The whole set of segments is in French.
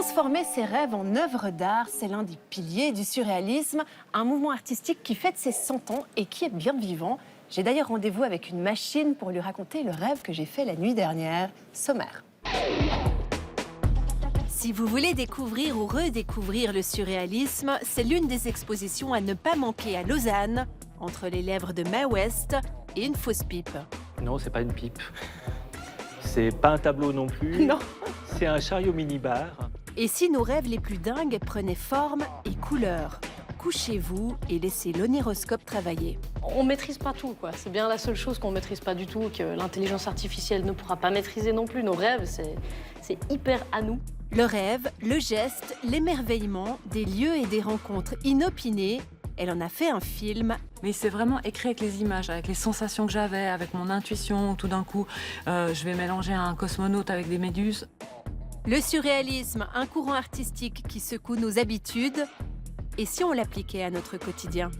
Transformer ses rêves en œuvres d'art, c'est l'un des piliers du surréalisme, un mouvement artistique qui fête ses 100 ans et qui est bien vivant. J'ai d'ailleurs rendez-vous avec une machine pour lui raconter le rêve que j'ai fait la nuit dernière. Sommaire. Si vous voulez découvrir ou redécouvrir le surréalisme, c'est l'une des expositions à ne pas manquer à Lausanne, entre les lèvres de Mae West et une fausse pipe. Non, c'est pas une pipe. C'est pas un tableau non plus. Non. C'est un chariot minibar. Et si nos rêves les plus dingues prenaient forme et couleur? Couchez-vous et laissez l'onéroscope travailler. On maîtrise pas tout, quoi. C'est bien la seule chose qu'on maîtrise pas du tout, que l'intelligence artificielle ne pourra pas maîtriser non plus. Nos rêves, c'est hyper à nous. Le rêve, le geste, l'émerveillement, des lieux et des rencontres inopinées. Elle en a fait un film. Mais c'est vraiment écrit avec les images, avec les sensations que j'avais, avec mon intuition. Tout d'un coup, je vais mélanger un cosmonaute avec des méduses. Le surréalisme, un courant artistique qui secoue nos habitudes. Et si on l'appliquait à notre quotidien?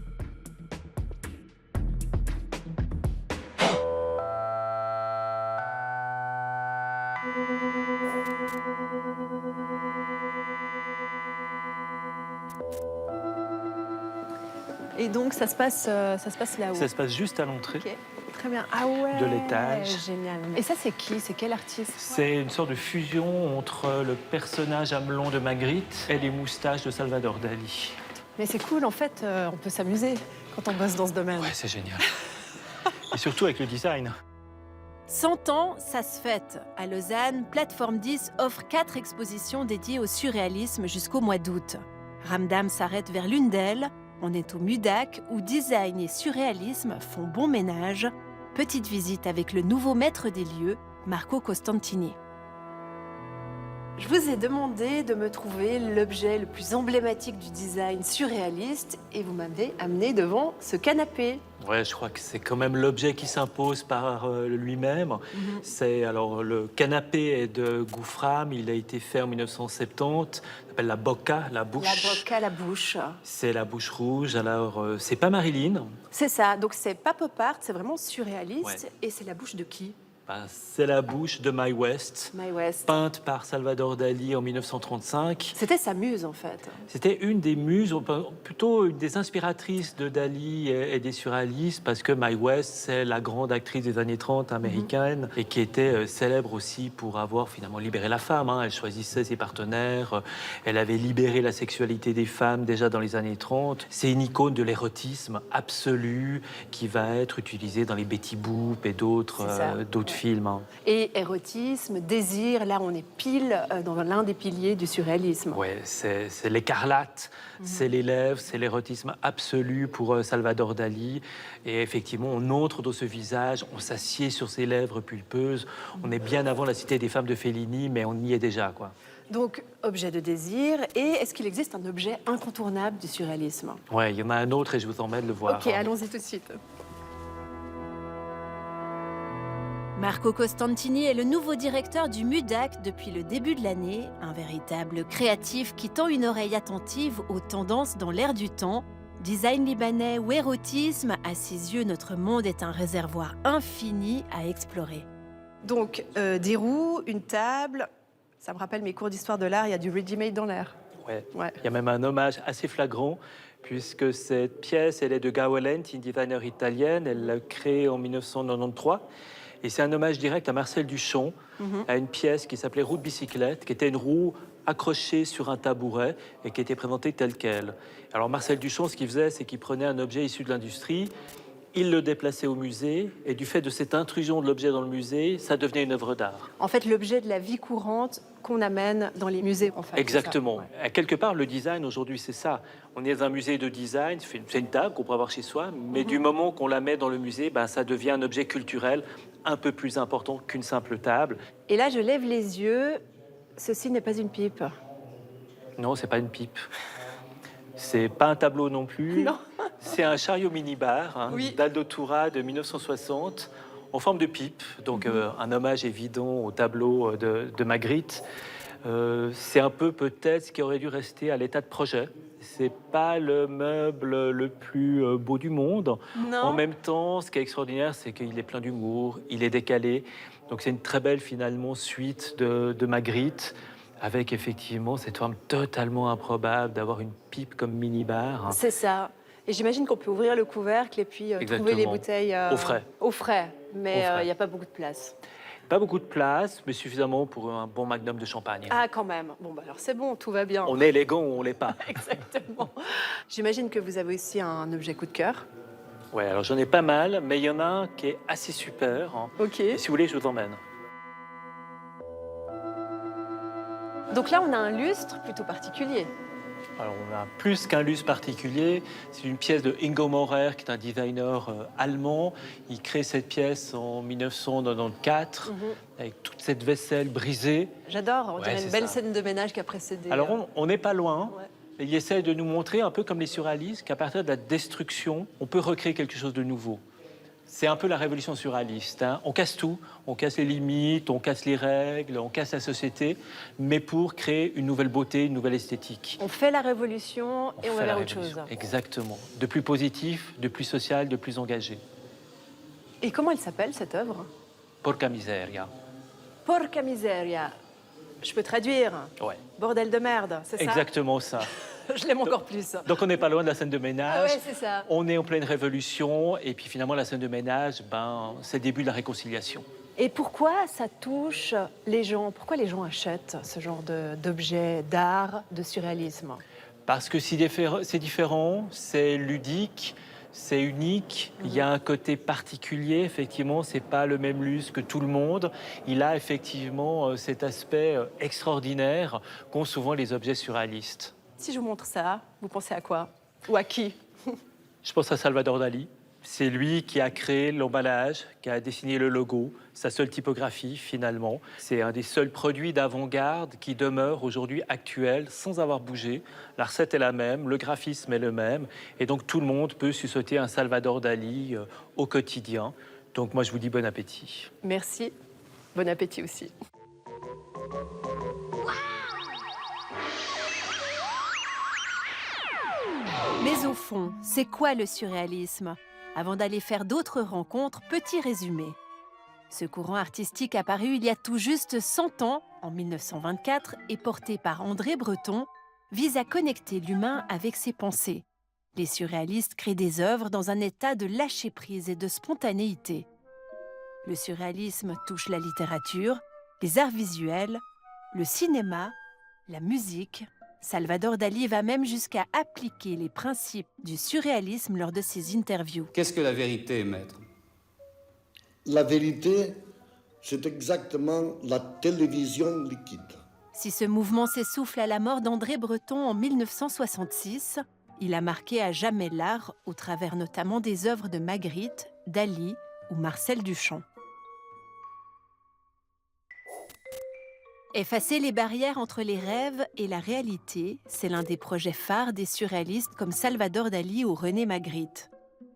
Et donc, ça se passe là-haut. Ça se passe juste à l'entrée Ok, très bien. Ah ouais. de l'étage. Génial. Et ça, c'est qui? C'est quel artiste? C'est une sorte de fusion entre le personnage à melon de Magritte et les moustaches de Salvador Dali. Mais c'est cool, en fait, on peut s'amuser quand on bosse dans ce domaine. Ouais, c'est génial. Et surtout avec le design. 100 ans, ça se fête. À Lausanne, Plateforme 10 offre 4 expositions dédiées au surréalisme jusqu'au mois d'août. Ramdam s'arrête vers l'une d'elles. On est au MUDAC, où design et surréalisme font bon ménage. Petite visite avec le nouveau maître des lieux, Marco Costantini. Je vous ai demandé de me trouver l'objet le plus emblématique du design surréaliste et vous m'avez amené devant ce canapé. Ouais, je crois que c'est quand même l'objet qui s'impose par lui-même. C'est alors le canapé est de Gouffram, il a été fait en 1970. Ça s'appelle la Bocca, la bouche. La Bocca, la bouche. C'est la bouche rouge. Alors c'est pas Marilyn. C'est ça, donc c'est pas pop art, c'est vraiment surréaliste. Ouais. Et c'est la bouche de qui? C'est la bouche de Mae West, Mae West. peinte par Salvador Dali en 1935. C'était sa muse, en fait. C'était une des muses, plutôt une des inspiratrices de Dali et des surréalistes, parce que Mae West, c'est la grande actrice des années 30 américaine et qui était célèbre aussi pour avoir finalement libéré la femme. Elle choisissait ses partenaires, elle avait libéré la sexualité des femmes déjà dans les années 30. C'est une icône de l'érotisme absolu qui va être utilisée dans les Betty Boop et d'autres films. Et érotisme, désir, là on est pile dans l'un des piliers du surréalisme. Ouais, c'est l'écarlate, c'est les lèvres, c'est l'érotisme absolu pour Salvador Dali. Et effectivement, on entre dans ce visage, on s'assied sur ses lèvres pulpeuses. On est bien avant la Cité des femmes de Fellini, mais on y est déjà, quoi. Donc, objet de désir. Et est-ce qu'il existe un objet incontournable du surréalisme? Ouais, il y en a un autre et je vous emmène le voir. Ok, allons-y tout de suite. Marco Costantini est le nouveau directeur du MUDAC depuis le début de l'année, un véritable créatif qui tend une oreille attentive aux tendances dans l'air du temps. Design libanais ou érotisme, à ses yeux, notre monde est un réservoir infini à explorer. Donc, des roues, une table, ça me rappelle mes cours d'histoire de l'art, il y a du ready-made dans l'air. Ouais. Ouais. Il y a même un hommage assez flagrant, puisque cette pièce, elle est de Gawalent, une designer italienne. Elle l'a créée en 1993. Et c'est un hommage direct à Marcel Duchamp, à une pièce qui s'appelait Roue de bicyclette, qui était une roue accrochée sur un tabouret et qui était présentée telle qu'elle. Alors Marcel Duchamp, ce qu'il faisait, c'est qu'il prenait un objet issu de l'industrie, il le déplaçait au musée, et du fait de cette intrusion de l'objet dans le musée, ça devenait une œuvre d'art. En fait, l'objet de la vie courante qu'on amène dans les musées, en fait. Exactement. C'est ça, ouais. Quelque part, le design, aujourd'hui, c'est ça. On est dans un musée de design, c'est une table qu'on peut avoir chez soi, mais du moment qu'on la met dans le musée, ça devient un objet culturel un peu plus important qu'une simple table. Et là, je lève les yeux. Ceci n'est pas une pipe. Non, c'est pas une pipe. C'est pas un tableau non plus. Non. C'est un chariot minibar Oui. d'Aldo Toura de 1960 en forme de pipe. Donc un hommage évident au tableau de Magritte. C'est un peu peut-être ce qui aurait dû rester à l'état de projet. C'est pas le meuble le plus beau du monde. Non. En même temps, ce qui est extraordinaire, c'est qu'il est plein d'humour, il est décalé. Donc c'est une très belle finalement suite de Magritte. avec effectivement cette forme totalement improbable d'avoir une pipe comme mini-bar. C'est ça. Et j'imagine qu'on peut ouvrir le couvercle et puis trouver les Exactement. bouteilles Au frais. Au frais, mais Au frais. il n'y a pas beaucoup de place. Pas beaucoup de place, mais suffisamment pour un bon magnum de champagne. Ah, quand même. Bon, bah alors c'est bon, tout va bien. On est élégant ou on l'est pas. Exactement. J'imagine que vous avez aussi un objet coup de cœur. Ouais, alors j'en ai pas mal, mais il y en a un qui est assez super. Hein. Ok. Et si vous voulez, je vous emmène. Donc là, on a un lustre plutôt particulier. Alors, on a plus qu'un lustre particulier. C'est une pièce de Ingo Maurer, qui est un designer allemand. Il crée cette pièce en 1994, avec toute cette vaisselle brisée. J'adore, on Ouais, dirait une c'est belle ça. scène de ménage qui a précédé. Alors, on n'est pas loin. Ouais. Et il essaie de nous montrer, un peu comme les surréalistes, qu'à partir de la destruction, on peut recréer quelque chose de nouveau. C'est un peu la révolution surréaliste. Hein. On casse tout, on casse les limites, on casse les règles, on casse la société, mais pour créer une nouvelle beauté, une nouvelle esthétique. On fait la révolution et on va fait la vers autre révolution. chose. Exactement. De plus positif, de plus social, de plus engagé. Et comment elle s'appelle, cette œuvre? Porca miseria. Porca miseria. Je peux traduire. Ouais. Bordel de merde, c'est ça? Exactement ça. Je l'aime encore plus. Donc on n'est pas loin de la scène de ménage. Ah ouais, c'est ça. On est en pleine révolution et puis finalement la scène de ménage, c'est le début de la réconciliation. Et pourquoi ça touche les gens? Pourquoi les gens achètent ce genre d'objets, d'art, de surréalisme? Parce que c'est différent, c'est ludique, c'est unique. Il y a un côté particulier, effectivement, c'est pas le même lustre que tout le monde. Il a effectivement cet aspect extraordinaire qu'ont souvent les objets surréalistes. Si je vous montre ça, vous pensez à quoi? Ou à qui? Je pense à Salvador Dali. C'est lui qui a créé l'emballage, qui a dessiné le logo, sa seule typographie finalement. C'est un des seuls produits d'avant-garde qui demeure aujourd'hui actuel sans avoir bougé. La recette est la même, le graphisme est le même. Et donc tout le monde peut sursauter un Salvador Dali au quotidien. Donc moi je vous dis bon appétit. Merci. Bon appétit aussi. Mais au fond, c'est quoi le surréalisme? Avant d'aller faire d'autres rencontres, petit résumé. Ce courant artistique apparu il y a tout juste 100 ans, en 1924, et porté par André Breton, vise à connecter l'humain avec ses pensées. Les surréalistes créent des œuvres dans un état de lâcher-prise et de spontanéité. Le surréalisme touche la littérature, les arts visuels, le cinéma, la musique. Salvador Dali va même jusqu'à appliquer les principes du surréalisme lors de ses interviews. Qu'est-ce que la vérité, maître? La vérité, c'est exactement la télévision liquide. Si ce mouvement s'essouffle à la mort d'André Breton en 1966, il a marqué à jamais l'art au travers notamment des œuvres de Magritte, Dali ou Marcel Duchamp. Effacer les barrières entre les rêves et la réalité, c'est l'un des projets phares des surréalistes comme Salvador Dali ou René Magritte.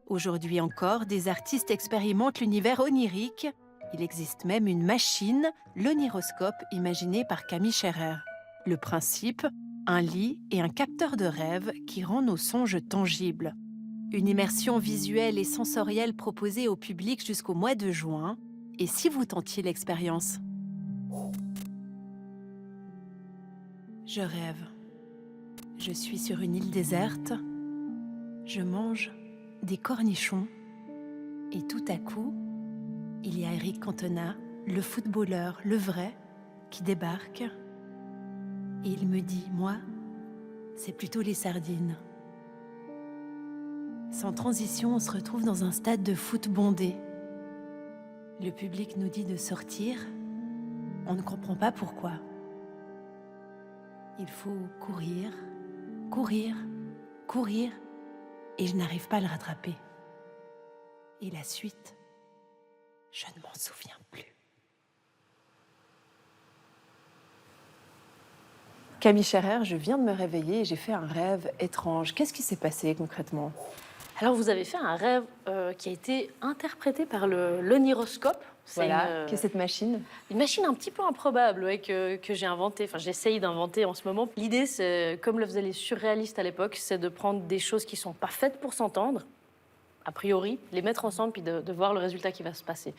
Aujourd'hui encore, des artistes expérimentent l'univers onirique. Il existe même une machine, l'oniroscope, imaginée par Camille Scherrer. Le principe, un lit et un capteur de rêve qui rend nos songes tangibles. Une immersion visuelle et sensorielle proposée au public jusqu'au mois de juin. Et si vous tentiez l'expérience? Je rêve. Je suis sur une île déserte. Je mange des cornichons. Et tout à coup, il y a Eric Cantona, le footballeur, le vrai, qui débarque. Et il me dit, moi, c'est plutôt les sardines. Sans transition, on se retrouve dans un stade de foot bondé. Le public nous dit de sortir. On ne comprend pas pourquoi. Il faut courir, courir, courir, et je n'arrive pas à le rattraper. Et la suite, je ne m'en souviens plus. Camille Scherrer, je viens de me réveiller et j'ai fait un rêve étrange. Qu'est-ce qui s'est passé concrètement? Alors, vous avez fait un rêve qui a été interprété par l'oniroscope. C'est Voilà, qu'est-ce que cette machine? une machine un petit peu improbable ouais, que j'ai inventée, enfin j'essaye d'inventer en ce moment. L'idée, c'est, comme le faisaient les surréalistes à l'époque, c'est de prendre des choses qui sont pas faites pour s'entendre, a priori, les mettre ensemble puis de voir le résultat qui va se passer.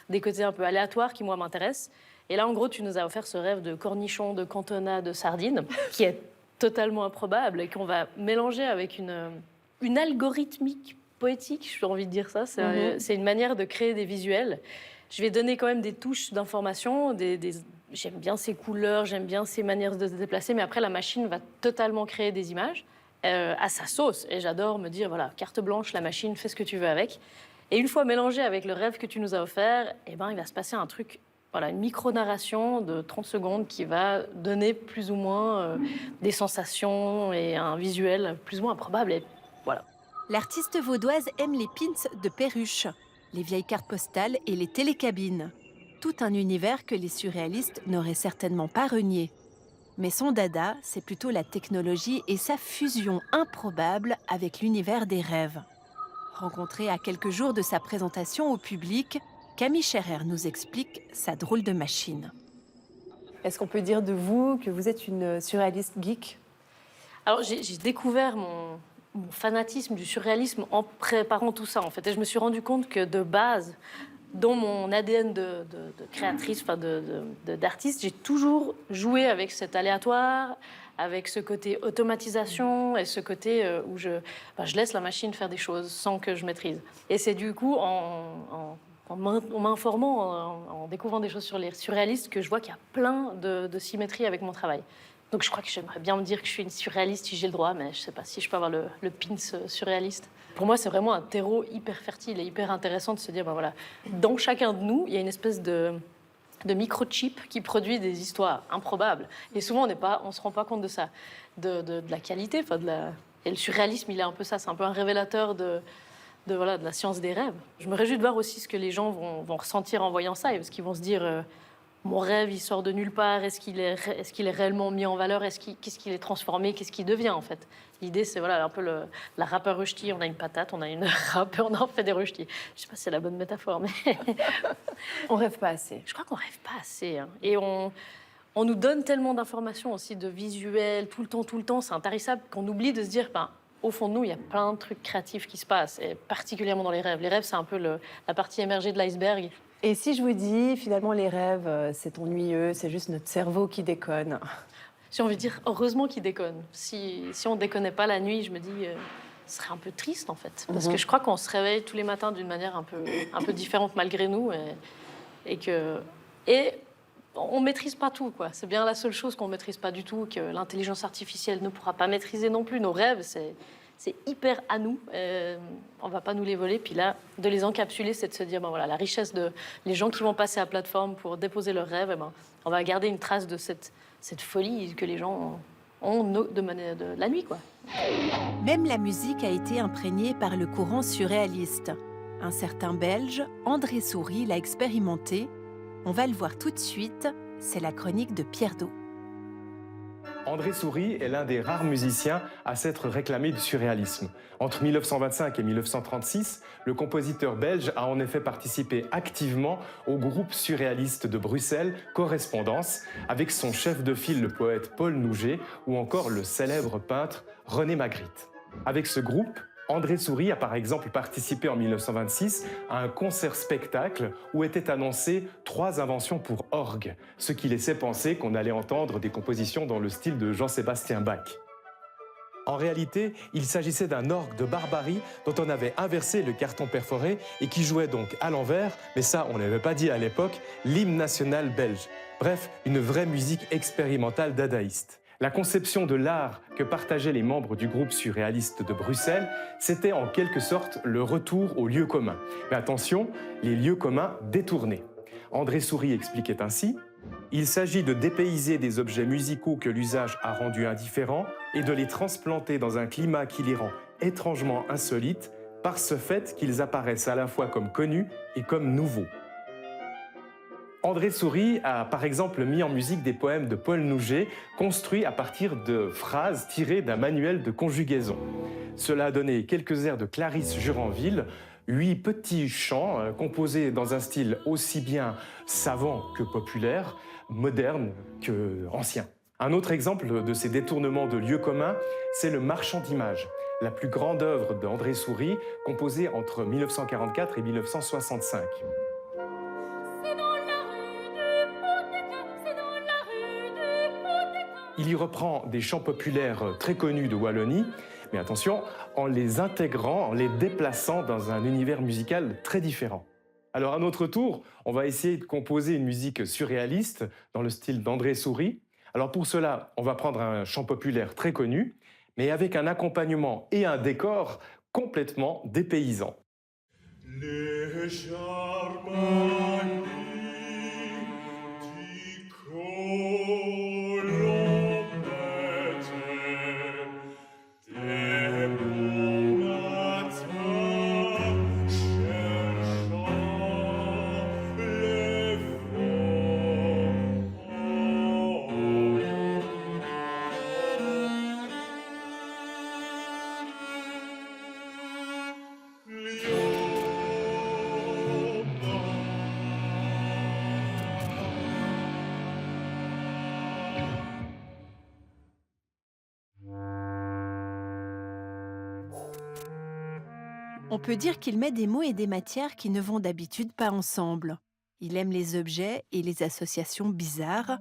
Des côtés un peu aléatoires qui, moi, m'intéressent. Et là, en gros, tu nous as offert ce rêve de cornichon, de cantonade, de sardines, qui est totalement improbable et qu'on va mélanger avec une algorithmique poétique, j'ai envie de dire ça. C'est une manière de créer des visuels. Je vais donner quand même des touches d'information, j'aime bien ces couleurs, j'aime bien ces manières de se déplacer, mais après, la machine va totalement créer des images à sa sauce. Et j'adore me dire, voilà, carte blanche, la machine, fais ce que tu veux avec. Et une fois mélangé avec le rêve que tu nous as offert, eh ben, il va se passer un truc, voilà, une micro-narration de 30 secondes qui va donner plus ou moins des sensations et un visuel plus ou moins improbable. Et voilà. L'artiste vaudoise aime les pins de perruche, les vieilles cartes postales et les télécabines. Tout un univers que les surréalistes n'auraient certainement pas renié. Mais son dada, c'est plutôt la technologie et sa fusion improbable avec l'univers des rêves. Rencontrée à quelques jours de sa présentation au public, Camille Scherrer nous explique sa drôle de machine. Est-ce qu'on peut dire de vous que vous êtes une surréaliste geek? Alors, j'ai découvert mon fanatisme du surréalisme en préparant tout ça, en fait. Et je me suis rendu compte que, de base, dans mon ADN de créatrice, enfin d'artiste, j'ai toujours joué avec cet aléatoire, avec ce côté automatisation et ce côté où je laisse la machine faire des choses sans que je maîtrise. Et c'est du coup, en m'informant, en découvrant des choses sur les surréalistes, que je vois qu'il y a plein de symétries avec mon travail. Donc je crois que j'aimerais bien me dire que je suis une surréaliste si j'ai le droit, mais je ne sais pas si je peux avoir le pins surréaliste. Pour moi, c'est vraiment un terreau hyper fertile et hyper intéressant de se dire, ben voilà, dans chacun de nous, il y a une espèce de microchip qui produit des histoires improbables. Et souvent, on ne se rend pas compte de ça, de la qualité. Et le surréalisme, il est un peu ça, c'est un peu un révélateur de la science des rêves. Je me réjouis de voir aussi ce que les gens vont ressentir en voyant ça, parce qu'ils vont se dire... mon rêve, il sort de nulle part. Est-ce qu'il est réellement mis en valeur? Qu'est-ce qu'il est transformé? Qu'est-ce qu'il devient, en fait? L'idée, c'est voilà, un peu la râpe à rösti. On a une patate, on a une râpe et on en fait des röstis. Je ne sais pas si c'est la bonne métaphore, mais... On rêve pas assez. Je crois qu'on rêve pas assez. Hein. Et on nous donne tellement d'informations aussi, de visuels, tout le temps. C'est intarissable qu'on oublie de se dire... au fond de nous, il y a plein de trucs créatifs qui se passent, et particulièrement dans les rêves. Les rêves, c'est un peu la partie émergée de l'iceberg. Et si je vous dis, finalement, les rêves, c'est ennuyeux, c'est juste notre cerveau qui déconne? J'ai envie de dire, heureusement qu'ils déconnent. Si on ne déconnait pas la nuit, je me dis, ce serait un peu triste, en fait. Parce que je crois qu'on se réveille tous les matins d'une manière un peu différente malgré nous. Et on ne maîtrise pas tout, quoi. C'est bien la seule chose qu'on ne maîtrise pas du tout, que l'intelligence artificielle ne pourra pas maîtriser non plus. Nos rêves, c'est hyper à nous. On ne va pas nous les voler. Puis là, de les encapsuler, c'est de se dire, ben voilà, la richesse de les gens qui vont passer à la plateforme pour déposer leurs rêves, on va garder une trace de cette folie que les gens ont de la nuit, quoi. Même la musique a été imprégnée par le courant surréaliste. Un certain Belge, André Souris, l'a expérimenté. On va le voir tout de suite, c'est la chronique de Pierre Do. André Souris est l'un des rares musiciens à s'être réclamé du surréalisme. Entre 1925 et 1936, le compositeur belge a en effet participé activement au groupe surréaliste de Bruxelles, Correspondance, avec son chef de file, le poète Paul Nouget, ou encore le célèbre peintre René Magritte. Avec ce groupe, André Souris a par exemple participé en 1926 à un concert-spectacle où étaient annoncées 3 inventions pour orgue, ce qui laissait penser qu'on allait entendre des compositions dans le style de Jean-Sébastien Bach. En réalité, il s'agissait d'un orgue de Barbarie dont on avait inversé le carton perforé et qui jouait donc à l'envers, mais ça on n'avait pas dit à l'époque, l'hymne national belge. Bref, une vraie musique expérimentale dadaïste. La conception de l'art que partageaient les membres du groupe surréaliste de Bruxelles, c'était en quelque sorte le retour aux lieux communs. Mais attention, les lieux communs détournés. André Souris expliquait ainsi « Il s'agit de dépayser des objets musicaux que l'usage a rendus indifférents et de les transplanter dans un climat qui les rend étrangement insolites par ce fait qu'ils apparaissent à la fois comme connus et comme nouveaux. » André Souris a par exemple mis en musique des poèmes de Paul Nouget construits à partir de phrases tirées d'un manuel de conjugaison. Cela a donné quelques airs de Clarisse Juranville, 8 petits chants composés dans un style aussi bien savant que populaire, moderne que ancien. Un autre exemple de ces détournements de lieux communs, c'est le Marchand d'images, la plus grande œuvre d'André Souris, composée entre 1944 et 1965. Il y reprend des chants populaires très connus de Wallonie, mais attention, en les intégrant, en les déplaçant dans un univers musical très différent. Alors à notre tour, on va essayer de composer une musique surréaliste dans le style d'André Souris. Alors pour cela, on va prendre un chant populaire très connu, mais avec un accompagnement et un décor complètement dépaysants. Les charmants di Colombette, des bons matins cherchant les On peut dire qu'il met des mots et des matières qui ne vont d'habitude pas ensemble. Il aime les objets et les associations bizarres.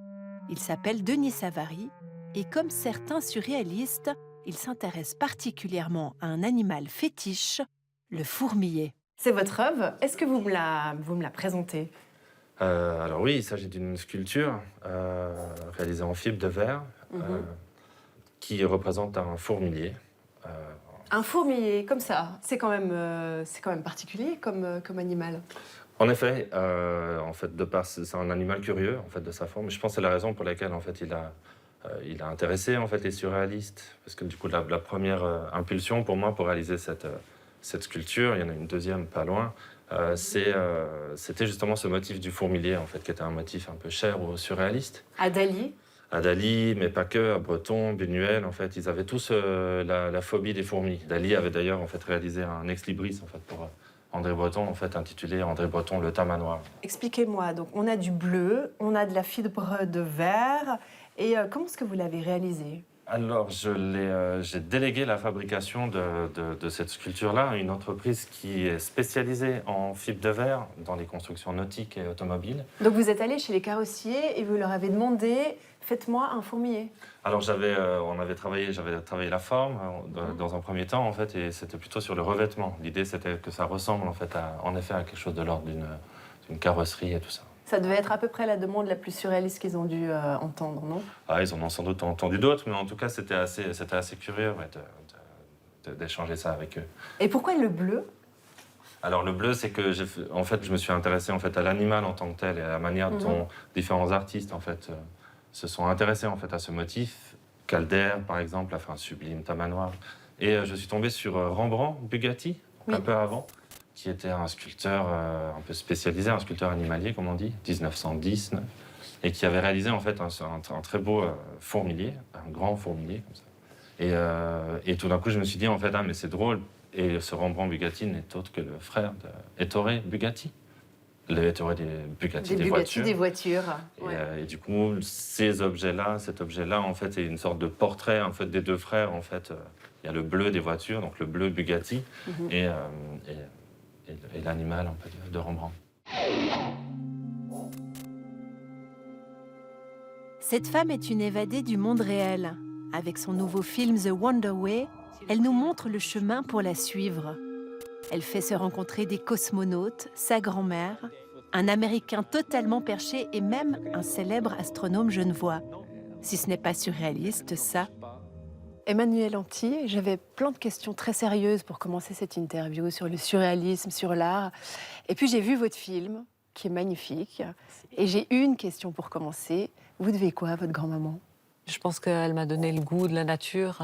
Il s'appelle Denis Savary et comme certains surréalistes, il s'intéresse particulièrement à un animal fétiche, le fourmilier. C'est votre œuvre. Est-ce que vous me la présentez? Alors oui, il s'agit d'une sculpture réalisée en fibre de verre qui représente un fourmilier. Un fourmilier, comme ça, c'est quand même particulier comme animal. En effet, de par c'est un animal curieux en fait de sa forme. Je pense que c'est la raison pour laquelle en fait il a intéressé en fait les surréalistes, parce que du coup la première impulsion pour moi pour réaliser cette sculpture, il y en a une deuxième pas loin. C'était justement ce motif du fourmilier en fait qui était un motif un peu cher aux surréalistes. À Dali? À Dali, mais pas que, à Breton, Buñuel, en fait, ils avaient tous la phobie des fourmis. Dali avait d'ailleurs en fait réalisé un ex-libris en fait pour André Breton, en fait intitulé André Breton le tamanoir. Expliquez-moi. Donc on a du bleu, on a de la fibre de verre, et comment est-ce que vous l'avez réalisé? Alors j'ai délégué la fabrication de cette sculpture-là à une entreprise qui est spécialisée en fibre de verre dans les constructions nautiques et automobiles. Donc vous êtes allé chez les carrossiers et vous leur avez demandé faites-moi un fourmilier. Alors j'avais travaillé la forme dans un premier temps en fait, et c'était plutôt sur le revêtement. L'idée c'était que ça ressemble en fait à quelque chose de l'ordre d'une carrosserie et tout ça. Ça devait être à peu près la demande la plus surréaliste qu'ils ont dû entendre, non? Ah, ils en ont sans doute entendu d'autres, mais en tout cas c'était assez curieux d'échanger ça avec eux. Et pourquoi le bleu? Alors le bleu, c'est que je me suis intéressé en fait à l'animal en tant que tel et à la manière dont différents artistes en fait se sont intéressés en fait à ce motif. Calder, par exemple, a fait un sublime tamanoir. Et je suis tombé sur Rembrandt Bugatti, un peu avant, qui était un sculpteur un peu spécialisé, un sculpteur animalier, comme on dit, 1910, et qui avait réalisé en fait un très beau fourmilier, un grand fourmilier comme ça. Et tout d'un coup, je me suis dit en fait, ah mais c'est drôle. Et ce Rembrandt Bugatti n'est autre que le frère d'Ettore Bugatti. Le Ettore des Bugatti des voitures. Des voitures. Et du coup, cet objet-là, en fait, est une sorte de portrait en fait des deux frères. En fait, il y a le bleu des voitures, donc le bleu Bugatti, et l'animal en fait, de Rembrandt. Cette femme est une évadée du monde réel. Avec son nouveau film The Wonder Way, elle nous montre le chemin pour la suivre. Elle fait se rencontrer des cosmonautes, sa grand-mère, un Américain totalement perché et même un célèbre astronome genevois. Si ce n'est pas surréaliste, ça. Emmanuel Anti, j'avais plein de questions très sérieuses pour commencer cette interview sur le surréalisme, sur l'art. Et puis j'ai vu votre film, qui est magnifique. Et j'ai une question pour commencer. Vous devez quoi à votre grand-maman? Je pense qu'elle m'a donné le goût de la nature,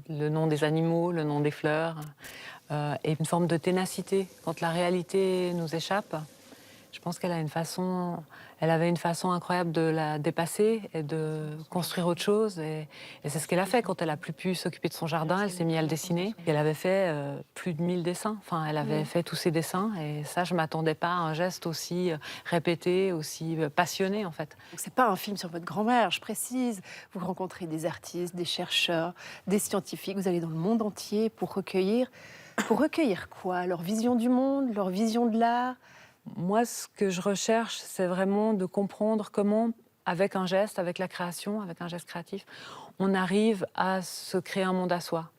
le nom des animaux, le nom des fleurs, et une forme de ténacité quand la réalité nous échappe. Je pense qu'elle avait une façon incroyable de la dépasser et de construire autre chose. Et c'est ce qu'elle a fait quand elle a plus pu s'occuper de son jardin. Elle s'est mise à le dessiner. Et elle avait fait plus de 1000 dessins. Enfin, elle avait fait tous ses dessins. Et ça, je ne m'attendais pas à un geste aussi répété, aussi passionné, en fait. Donc c'est pas un film sur votre grand-mère, je précise. Vous rencontrez des artistes, des chercheurs, des scientifiques. Vous allez dans le monde entier pour recueillir quoi? Leur vision du monde, leur vision de l'art? Moi, ce que je recherche, c'est vraiment de comprendre comment, avec un geste, avec la création, avec un geste créatif, on arrive à se créer un monde à soi.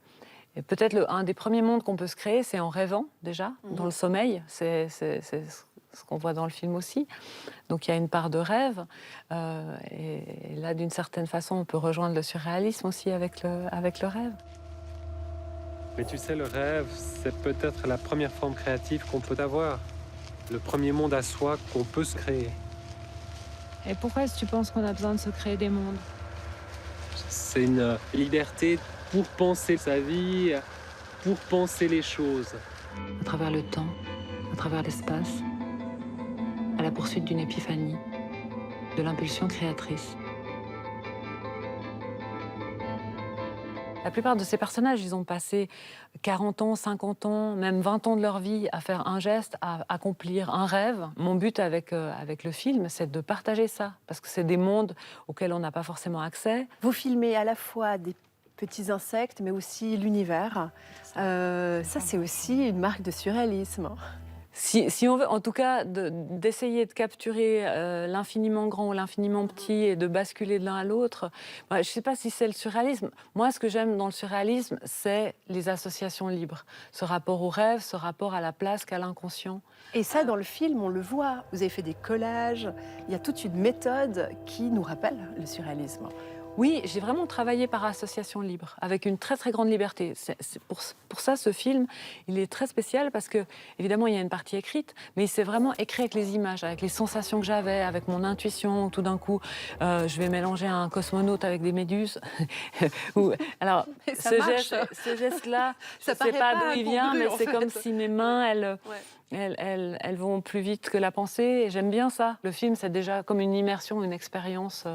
Et peut-être un des premiers mondes qu'on peut se créer, c'est en rêvant déjà, dans le sommeil. C'est ce qu'on voit dans le film aussi. Donc il y a une part de rêve. Et là, d'une certaine façon, on peut rejoindre le surréalisme aussi avec le rêve. Mais tu sais, le rêve, c'est peut-être la première forme créative qu'on peut avoir. Le premier monde à soi qu'on peut se créer. Et pourquoi est-ce que tu penses qu'on a besoin de se créer des mondes? C'est une liberté pour penser sa vie, pour penser les choses. À travers le temps, à travers l'espace, à la poursuite d'une épiphanie, de l'impulsion créatrice. La plupart de ces personnages, ils ont passé 40 ans, 50 ans, même 20 ans de leur vie à faire un geste, à accomplir un rêve. Mon but avec le film, c'est de partager ça, parce que c'est des mondes auxquels on n'a pas forcément accès. Vous filmez à la fois des petits insectes, mais aussi l'univers. Ça, c'est aussi une marque de surréalisme. Si on veut, en tout cas, d'essayer de capturer l'infiniment grand ou l'infiniment petit et de basculer de l'un à l'autre, je ne sais pas si c'est le surréalisme. Moi, ce que j'aime dans le surréalisme, c'est les associations libres. Ce rapport au rêve, ce rapport à la place qu'a l'inconscient. Et ça, dans le film, on le voit. Vous avez fait des collages. Il y a toute une méthode qui nous rappelle le surréalisme. Oui, j'ai vraiment travaillé par association libre, avec une très très grande liberté. Pour ça, ce film, il est très spécial parce que, évidemment, il y a une partie écrite, mais il s'est vraiment écrit avec les images, avec les sensations que j'avais, avec mon intuition. Tout d'un coup, je vais mélanger un cosmonaute avec des méduses. Alors, ce geste-là, je ne sais pas d'où il vient, mais c'est comme si mes mains, elles vont plus vite que la pensée. Et j'aime bien ça. Le film, c'est déjà comme une immersion, une expérience.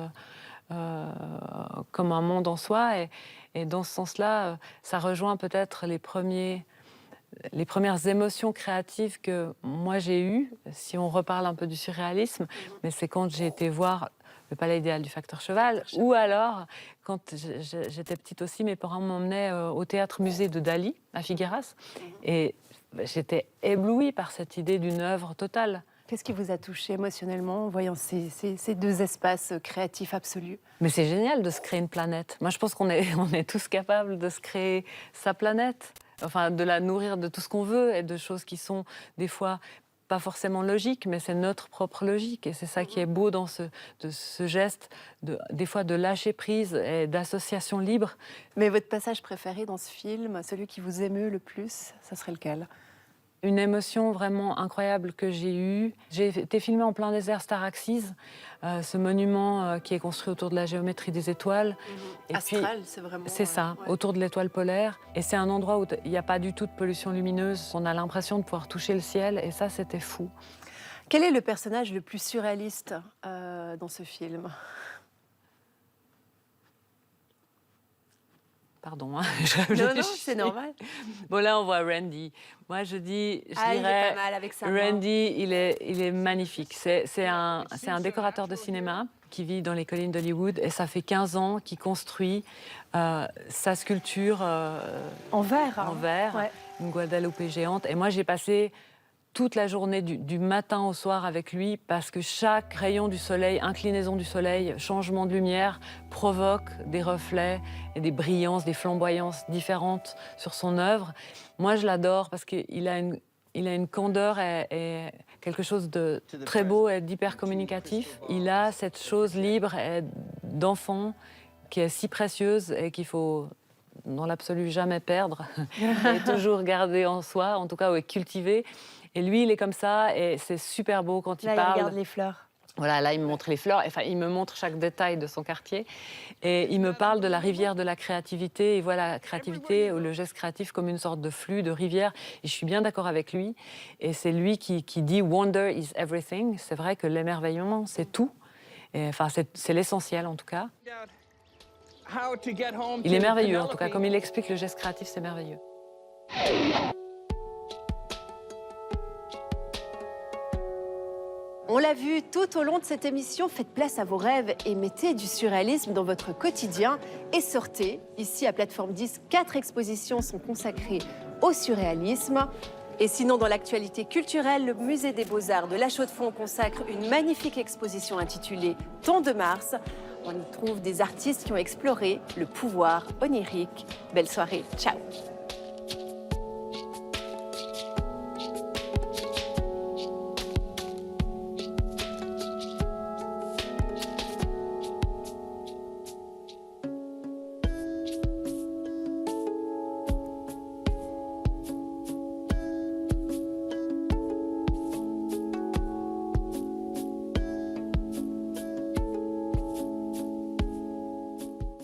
Comme un monde en soi. Et dans ce sens-là, ça rejoint peut-être les premières émotions créatives que moi j'ai eues, si on reparle un peu du surréalisme, mais c'est quand j'ai été voir le Palais idéal du Facteur Cheval, ou alors, quand j'étais petite aussi, mes parents m'emmenaient au théâtre-musée de Dali, à Figueras, et j'étais éblouie par cette idée d'une œuvre totale. Qu'est-ce qui vous a touché émotionnellement en voyant ces deux espaces créatifs absolus? Mais c'est génial de se créer une planète. Moi, je pense qu'on est tous capables de se créer sa planète, enfin de la nourrir de tout ce qu'on veut et de choses qui sont des fois pas forcément logiques, mais c'est notre propre logique. Et c'est ça qui est beau dans ce geste, des fois de lâcher prise et d'association libre. Mais votre passage préféré dans ce film, celui qui vous émeut le plus, ça serait lequel? Une émotion vraiment incroyable que j'ai eue. J'ai été filmée en plein désert Staraxis, ce monument qui est construit autour de la géométrie des étoiles. Et Astral, c'est vraiment... C'est ça, autour de l'étoile polaire. Et c'est un endroit où il n'y a pas du tout de pollution lumineuse. On a l'impression de pouvoir toucher le ciel, et ça, c'était fou. Quel est le personnage le plus surréaliste dans ce film? Pardon, Non, c'est normal. Bon, là, on voit Randy. Moi, je dirais... Il est pas mal avec sa main. Randy, il est magnifique. C'est un décorateur de cinéma qui vit dans les collines d'Hollywood, et ça fait 15 ans qu'il construit sa sculpture en verre. En verre, ouais. Une Guadalupe géante. Et moi, j'ai passé toute la journée du matin au soir avec lui, parce que chaque rayon du soleil, inclinaison du soleil, changement de lumière provoque des reflets et des brillances, des flamboyances différentes sur son œuvre. Moi, je l'adore parce qu'il a une candeur et quelque chose de très beau et d'hyper communicatif. Il a cette chose libre et d'enfant qui est si précieuse et qu'il faut dans l'absolu jamais perdre et toujours garder en soi, en tout cas, ou cultiver. Et lui, il est comme ça, et c'est super beau quand il parle. Il regarde les fleurs. Voilà, là, il me montre les fleurs, enfin, il me montre chaque détail de son quartier. Et il me parle de la rivière de la créativité. Il voit la créativité ou le geste créatif comme une sorte de flux, de rivière. Et je suis bien d'accord avec lui. Et c'est lui qui dit « Wonder is everything ». C'est vrai que l'émerveillement, c'est tout. Et, enfin, c'est l'essentiel, en tout cas. Il est merveilleux, en tout cas. Comme il explique le geste créatif, c'est merveilleux. On l'a vu tout au long de cette émission, faites place à vos rêves et mettez du surréalisme dans votre quotidien et sortez. Ici, à Plateforme 10, 4 expositions sont consacrées au surréalisme. Et sinon, dans l'actualité culturelle, le Musée des Beaux-Arts de La Chaux-de-Fonds consacre une magnifique exposition intitulée Ton de Mars. On y trouve des artistes qui ont exploré le pouvoir onirique. Belle soirée, ciao!